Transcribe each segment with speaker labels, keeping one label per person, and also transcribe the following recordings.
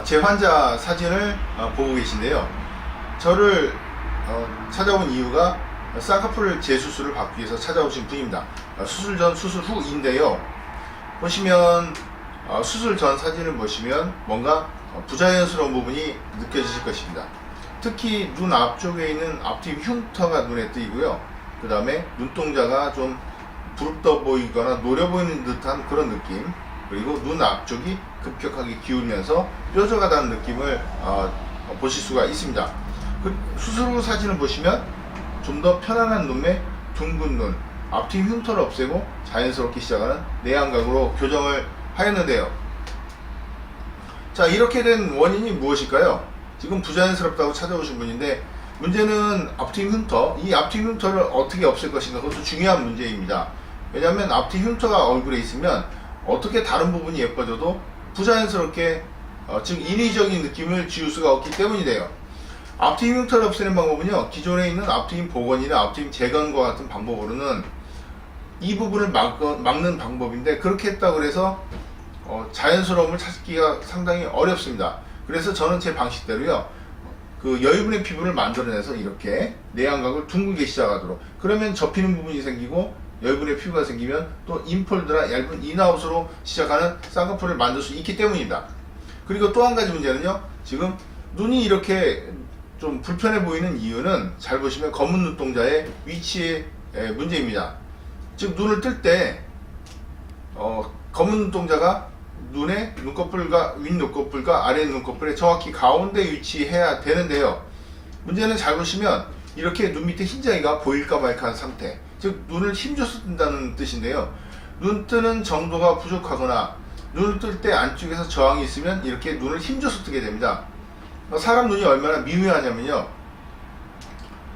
Speaker 1: 제 환자 사진을 보고 계신데요. 저를 찾아온 이유가 쌍꺼풀 재수술을 받기 위해서 찾아오신 분입니다. 수술 전 수술 후인데요. 보시면 수술 전 사진을 보시면 뭔가 부자연스러운 부분이 느껴지실 것입니다. 특히 눈 앞쪽에 있는 앞뒤 흉터가 눈에 띄고요. 그 다음에 눈동자가 좀 부릅떠 보이거나 노려 보이는 듯한 그런 느낌, 그리고 눈 앞쪽이 급격하게 기울면서 뾰족하다는 느낌을 보실 수가 있습니다. 수술 후 사진을 보시면 좀 더 편안한 눈매, 둥근 눈, 앞뒤 흉터를 없애고 자연스럽게 시작하는 내안각으로 교정을 하였는데요. 자, 이렇게 된 원인이 무엇일까요? 지금 부자연스럽다고 찾아오신 분인데, 문제는 앞뒤 흉터, 이 앞뒤 흉터를 어떻게 없앨 것인가, 그것도 중요한 문제입니다. 왜냐하면 앞뒤 흉터가 얼굴에 있으면 어떻게 다른 부분이 예뻐져도 부자연스럽게 즉 인위적인 느낌을 지울 수가 없기 때문이래요. 앞뒤 흉터를 없애는 방법은요, 기존에 있는 앞트임 복원이나 앞트임 재건과 같은 방법으로는 이 부분을 막는 방법인데, 그렇게 했다고 해서 자연스러움을 찾기가 상당히 어렵습니다. 그래서 저는 제 방식대로요, 그 여유분의 피부를 만들어내서 이렇게 내안각을 둥글게 시작하도록, 그러면 접히는 부분이 생기고 여유분의 피부가 생기면 또 인폴드나 얇은 인아웃으로 시작하는 쌍꺼풀을 만들 수 있기 때문입니다. 그리고 또 한 가지 문제는요, 지금 눈이 이렇게 좀 불편해 보이는 이유는 잘 보시면 검은 눈동자의 위치의 문제입니다. 즉 눈을 뜰 때 검은 눈동자가 눈의 눈꺼풀과 윗 눈꺼풀과 아래 눈꺼풀의 정확히 가운데 위치해야 되는데요. 문제는 잘 보시면 이렇게 눈 밑에 흰자위가 보일까 말까 한 상태, 즉 눈을 힘줘서 뜬다는 뜻인데요. 눈 뜨는 정도가 부족하거나 눈을 뜰 때 안쪽에서 저항이 있으면 이렇게 눈을 힘줘서 뜨게 됩니다. 사람 눈이 얼마나 미묘하냐면요,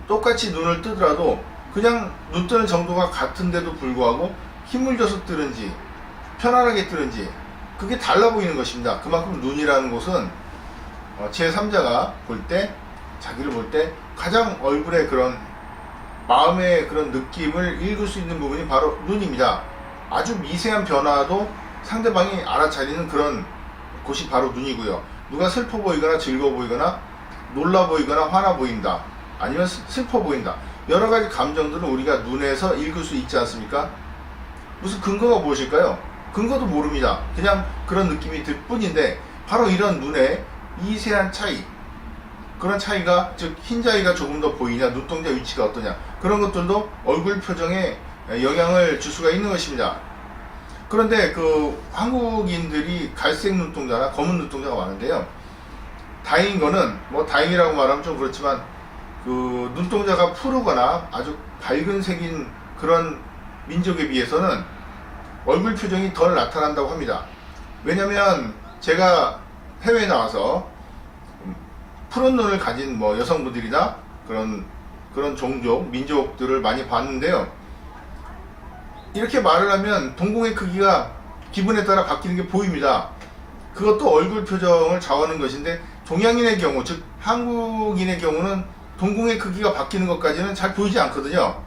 Speaker 1: 똑같이 눈을 뜨더라도 그냥 눈 뜨는 정도가 같은데도 불구하고 힘을 줘서 뜨는지 편안하게 뜨는지 그게 달라 보이는 것입니다. 그만큼 눈이라는 곳은 제3자가 볼 때, 자기를 볼 때 가장 얼굴의 그런 마음의 그런 느낌을 읽을 수 있는 부분이 바로 눈입니다. 아주 미세한 변화도 상대방이 알아차리는 그런 곳이 바로 눈이고요. 누가 슬퍼 보이거나 즐거워 보이거나 놀라 보이거나 화나 보인다, 아니면 슬퍼 보인다, 여러 가지 감정들을 우리가 눈에서 읽을 수 있지 않습니까? 무슨 근거가 무엇일까요? 근거도 모릅니다. 그냥 그런 느낌이 들 뿐인데, 바로 이런 눈의 미세한 차이, 그런 차이가, 즉 흰자위가 조금 더 보이냐, 눈동자 위치가 어떠냐, 그런 것들도 얼굴 표정에 영향을 줄 수가 있는 것입니다. 그런데 그 한국인들이 갈색 눈동자나 검은 눈동자가 많은데요, 다행인 거는, 뭐 다행이라고 말하면 좀 그렇지만, 그 눈동자가 푸르거나 아주 밝은 색인 그런 민족에 비해서는 얼굴 표정이 덜 나타난다고 합니다. 왜냐면 제가 해외에 나와서 푸른 눈을 가진 뭐 여성분들이나 그런 종족, 민족들을 많이 봤는데요, 이렇게 말을 하면 동공의 크기가 기분에 따라 바뀌는 게 보입니다. 그것도 얼굴 표정을 좌우하는 것인데, 동양인의 경우, 즉 한국인의 경우는 동공의 크기가 바뀌는 것까지는 잘 보이지 않거든요.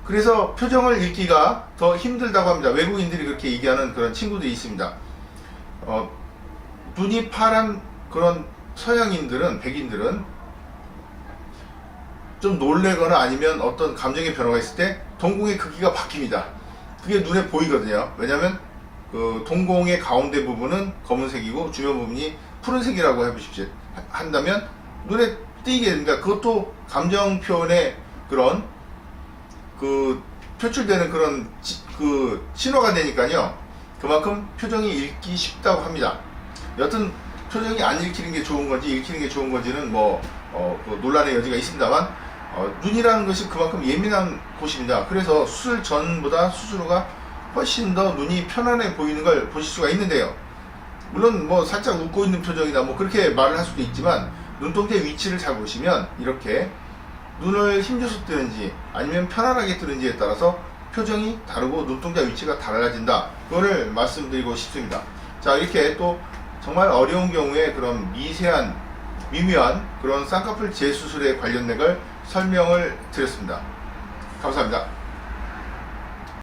Speaker 1: 그래서 표정을 읽기가 더 힘들다고 합니다. 외국인들이 그렇게 얘기하는 그런 친구들이 있습니다. 눈이 파란 그런 서양인들은, 백인들은 좀 놀래거나 아니면 어떤 감정의 변화가 있을 때 동공의 크기가 바뀝니다. 그게 눈에 보이거든요. 왜냐하면 그 동공의 가운데 부분은 검은색이고 주변 부분이 푸른색이라고 해보십시오. 한다면 눈에 띄게 됩니다. 그것도 감정 표현의 그런 그 표출되는 그런 그 신호가 되니까요, 그만큼 표정이 읽기 쉽다고 합니다. 여튼 표정이 안 읽히는 게 좋은 건지 읽히는 게 좋은 건지는 그 논란의 여지가 있습니다만, 눈이라는 것이 그만큼 예민한 곳입니다. 그래서 수술 전보다 수술 후가 훨씬 더 눈이 편안해 보이는 걸 보실 수가 있는데요, 물론 뭐 살짝 웃고 있는 표정이다 뭐 그렇게 말을 할 수도 있지만, 눈동자의 위치를 잘 보시면 이렇게 눈을 힘줘서 뜨는지 아니면 편안하게 뜨는지에 따라서 표정이 다르고 눈동자 위치가 달라진다, 그거를 말씀드리고 싶습니다. 자, 이렇게 또 정말 어려운 경우에 그런 미세한 미묘한 그런 쌍꺼풀 재수술에 관련된 걸 설명을 드렸습니다. 감사합니다.